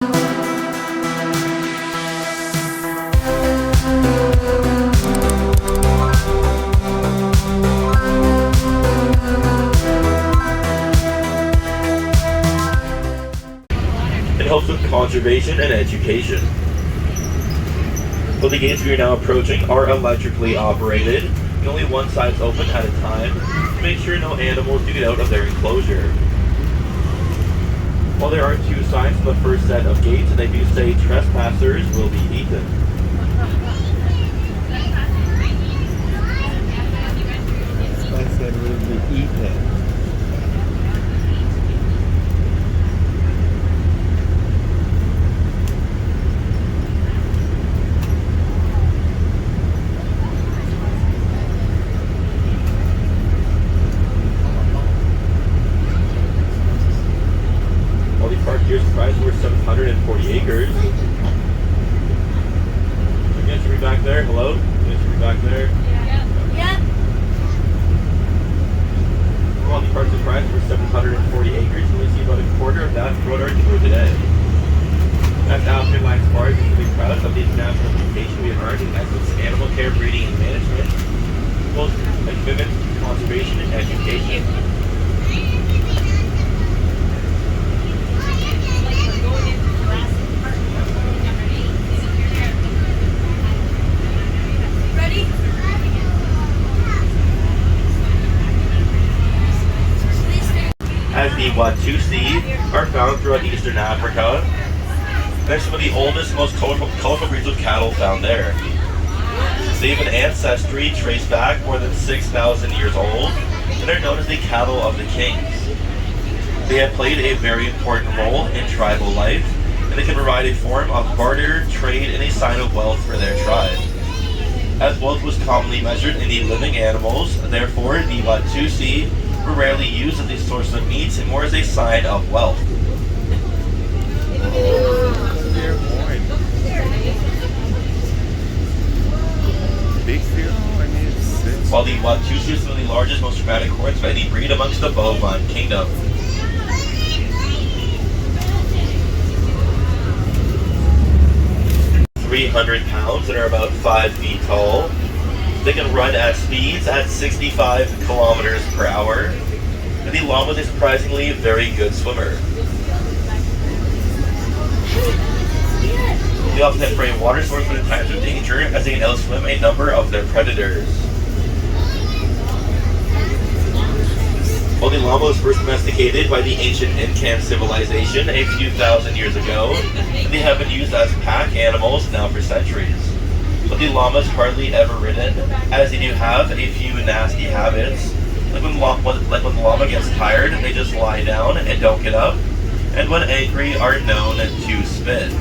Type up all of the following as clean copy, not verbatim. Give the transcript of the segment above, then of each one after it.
It helps with conservation and education. Well, the gates we are now approaching are electrically operated, and only one side's open at a time to make sure no animals do get out of their enclosure. While there are two signs on the first set of gates, and they do say trespassers will be eaten. I said will be eaten. Park here's priced worth 740 acres. Again, should be back there. Hello? Again, should be back there. Yep. Well, the park's priced worth 740 acres. And we see about a quarter of that road our tour today. That's Alpine Lines Park. We're really proud of the international reputation we have earned in excellence in animal care, breeding, and management, as well as a commitment to conservation and education. As the Watusi are found throughout eastern Africa. They're some of the oldest, most colorful breeds of cattle found there. They have an ancestry traced back more than 6,000 years old, and they're known as the cattle of the kings. They have played a very important role in tribal life, and they can provide a form of barter, trade, and a sign of wealth for their tribe. As wealth was commonly measured in the living animals, therefore the Watusi were rarely used as a source of meat and more as a sign of wealth. While the Watusi is one of the largest, most dramatic horns of any breed amongst the bovine kingdom. £300 that are about 5 feet tall. They can run at speeds at 65 kilometers per hour. And the llama is a surprisingly very good swimmer. They often have prey water source when in times of danger, as they can outswim a number of their predators. While the llama was first domesticated by the ancient Incan civilization a few thousand years ago, and they have been used as pack animals now for centuries. But the llama is hardly ever ridden, as they do have a few nasty habits. Like when the llama gets tired, they just lie down and don't get up, and when angry are known to spit.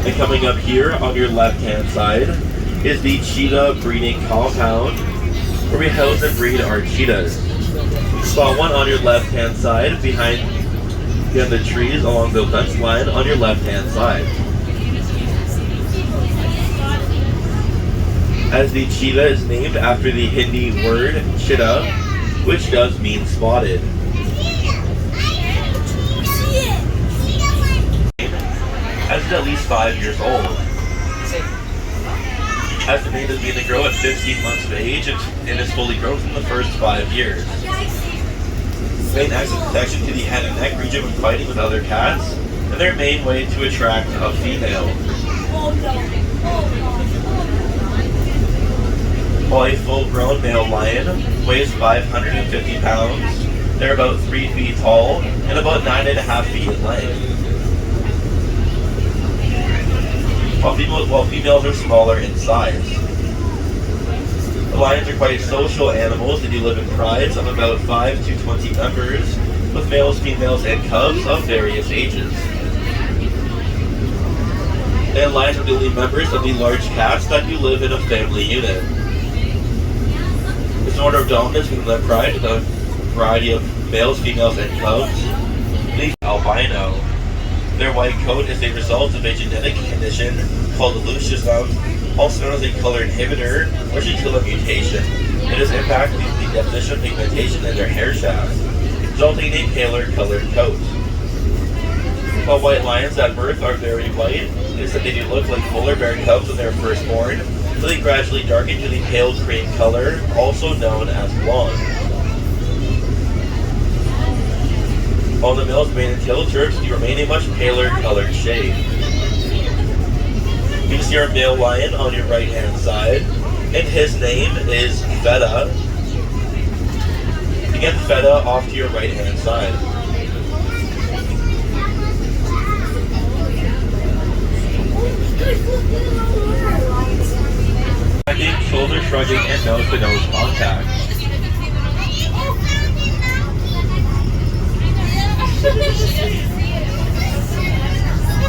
And coming up here on your left-hand side is the cheetah breeding compound, where we house and breed our cheetahs. Spot one on your left-hand side behind the trees along the fence line on your left-hand side. As the cheetah is named after the Hindi word chitta, which does mean spotted. As it's at least 5 years old. As the mate is beginning to grow at 15 months of age and is fully grown in the first 5 years. Main acts of protection to the head and neck region when fighting with other cats, and their main way to attract a female. While a full-grown male lion weighs 550 pounds, they're about 3 feet tall and about 9.5 feet in length. While females are smaller in size. The lions are quite social animals. They do live in prides of about 5 to 20 members, with males, females, and cubs of various ages. And lions are the only members of the large cats that do live in a family unit. It's an order of dominance within the pride with a variety of males, females, and cubs. The albino. Their white coat is a result of a genetic condition called leucism, also known as a color inhibitor or scintilla mutation. It has impacted the deposition of pigmentation in their hair shafts, resulting in a paler colored coat. While white lions at birth are very white, it is that they do look like polar bear cubs when they are first born, so they gradually darken to the pale cream color, also known as blonde. While the males remain in tail chirps, they remain a much paler colored shade. You can see our male lion on your right hand side, and his name is Feta. Again, Feta off to your right hand side. Shoulder shrugging and nose-to-nose contact.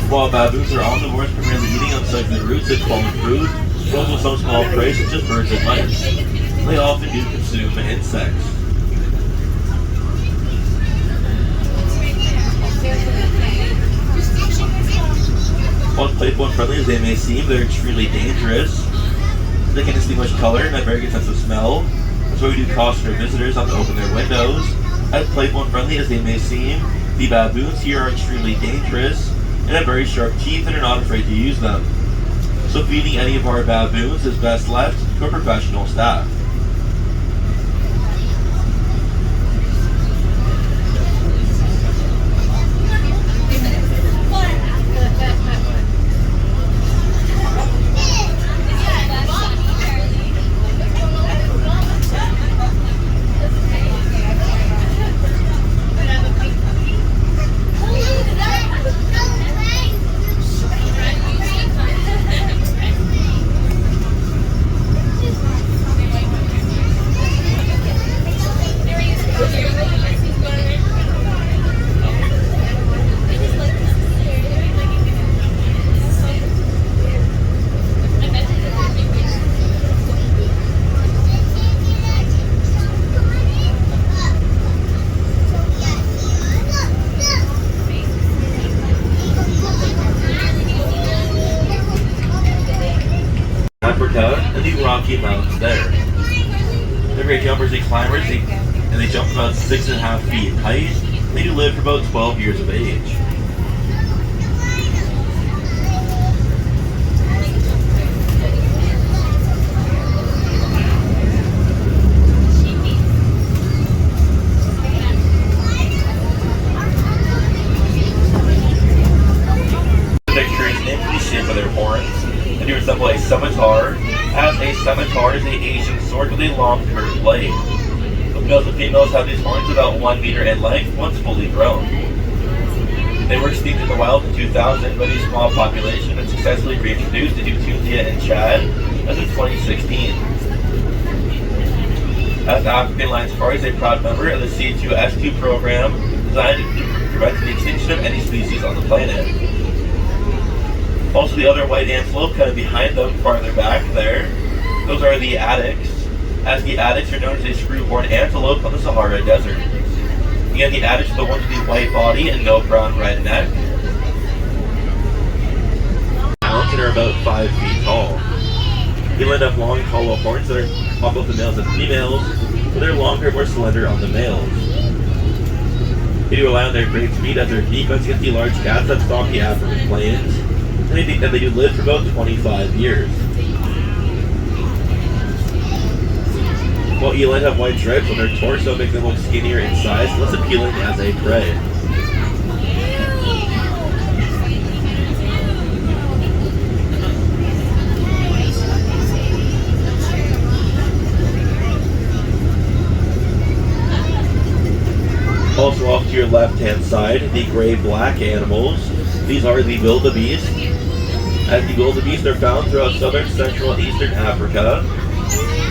While baboons are omnivores, primarily eating unsightly roots and fallen fruit, but also some small prey such as birds and mice. They often do consume insects. While playful and friendly as they may seem, they're extremely dangerous. They can distinguish color and have very good sense of smell. That's why we do caution our visitors not to open their windows. As playful and friendly as they may seem, the baboons here are extremely dangerous and have very sharp teeth and are not afraid to use them. So feeding any of our baboons is best left to a professional staff. Africa and the Rocky Mountains there. They're great jumpers and climbers, and they jump about 6.5 feet in height. They do live for about 12 years of age. The picture is named for the shape of their horns. They do resemble a scimitar, as a scimitar is an Asian sword with a long curved blade. The males and females have these horns about 1 meter in length once fully grown. They were extinct in the wild in 2000, but a small population was successfully reintroduced into Tunisia and Chad as of 2016. As the African lion safari is a proud member of the C2S2 program designed to prevent the extinction of any species on the planet. Also, the other white antelope kind of behind them, farther back there, those are the addax, as the addax are known as a screw-horned antelope on the Sahara Desert. Again, the addax are the ones with the white body and no brown red neck. And are about 5 feet tall. They lend have long, hollow horns that are on both the males and females, but they're longer, more slender on the males. They do rely on their great speed as their defense against the large cats that stalk the African plains. And they think that they do live for about 25 years. While eland have white stripes on their torso, making them look skinnier in size, less appealing as a prey. Also off to your left-hand side, the gray-black animals. These are the wildebeest. As the wildebeest are found throughout southern, central, and eastern Africa.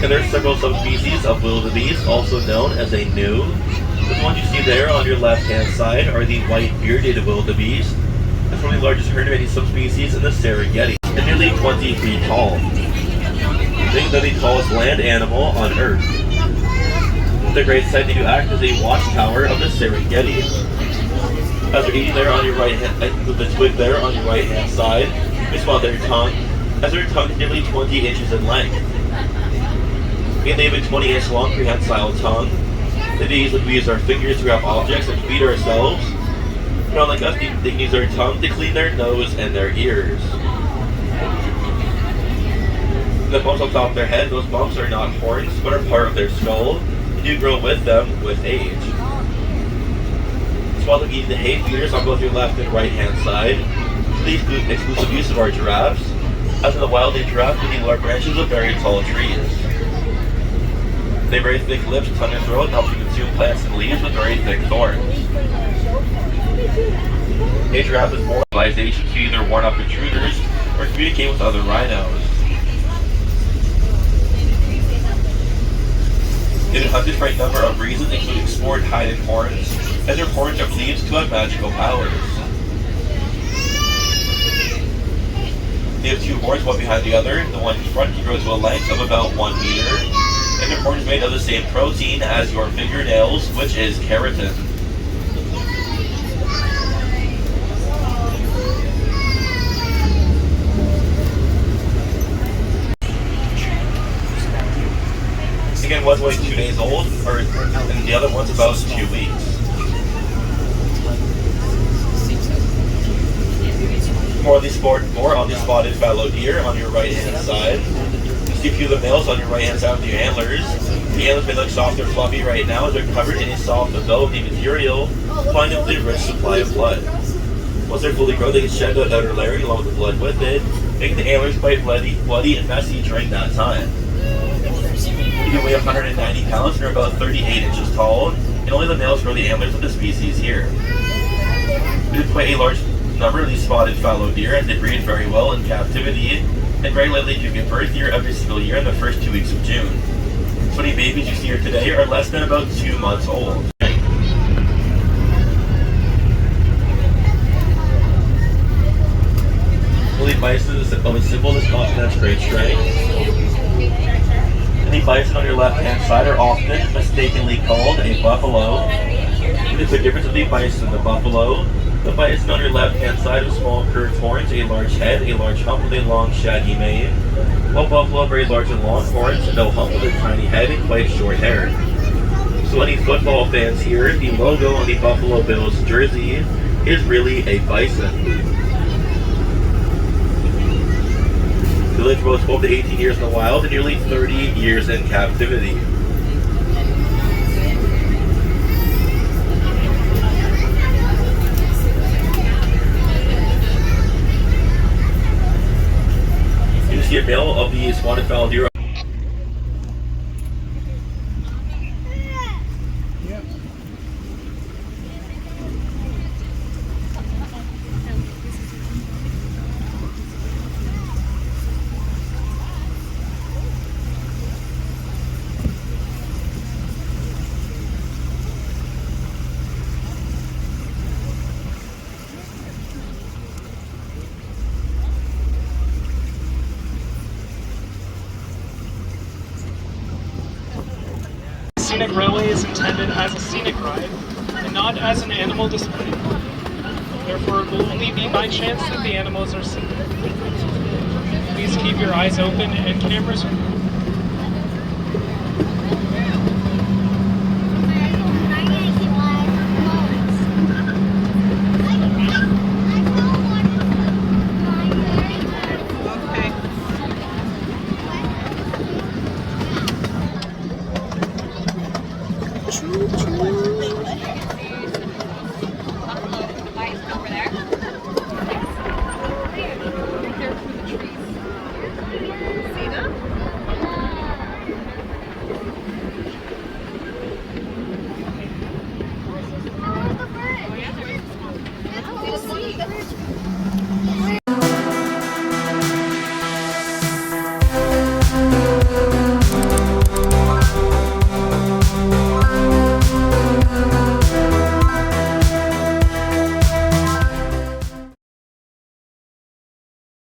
And there are several subspecies of wildebeest, also known as a gnu. The ones you see there on your left-hand side are the white bearded wildebeest. That's one of the largest herd of any subspecies in the Serengeti, and nearly 20 feet tall. They are the tallest land animal on Earth. With their great sight, they do act as a watchtower of the Serengeti. As they're eating there on your right hand, with the twig there on your right hand side, you spot their tongue, as their tongue is nearly 20 inches in length. Again, they have a 20-inch long prehensile tongue. We use our fingers to grab objects and feed ourselves. But unlike us, they can use their tongue to clean their nose and their ears. The bumps on top of their head, those bumps are not horns, but are part of their skull, and do grow with them with age. While they're eating the hay feeders on both your left and right hand side, the exclusive use of our giraffes. As in the wild, they giraffe eating large branches of very tall trees. They have very thick lips, tongue, and throat, and help to consume plants and leaves with very thick thorns. A giraffe is born by civilization to either warn off intruders or communicate with other rhinos. It is hunted for a number of reasons, including sport, hide, and horns, as their horns are believed to have magical powers. They have two horns, one behind the other. The one in front can grow to a length of about 1 meter, and their horn is made of the same protein as your fingernails, which is keratin. Again, one's only 2 days old, and the other one's about 2 weeks. More on the spotted fallow deer on your right hand side. You see a few of the males on your right hand side with your antlers. The antlers may look soft or fluffy right now as they're covered in a soft velvety material, supplying them with a rich supply of blood. Once they're fully grown, they can shed that outer layer along with the blood with it, making the antlers quite bloody and messy during that time. You can weigh 190 pounds and are about 38 inches tall, and only the males grow the antlers of the species here. We have quite a large number of these spotted fallow deer, and they breed very well in captivity, and very likely do give birth here every single year in the first 2 weeks of June. So many babies you see here today are less than about 2 months old. Woolly bison is of a symbol that's continent's great strength. And the bison on your left-hand side are often mistakenly called a buffalo. And there's a difference of the bison and the buffalo. The bison on your left-hand side has small curved horns, a large head, a large hump with a long shaggy mane, while buffalo have very large and long horns, and no hump with a tiny head and quite short hair. So any football fans here, the logo on the Buffalo Bills jersey is really a bison. They lived for about 12 to 18 years in the wild and nearly 30 years in captivity. You see a male of the spotted fallow deer. Scenic railway is intended as a scenic ride and not as an animal display. Therefore, it will only be by chance that the animals are seen. Please keep your eyes open and cameras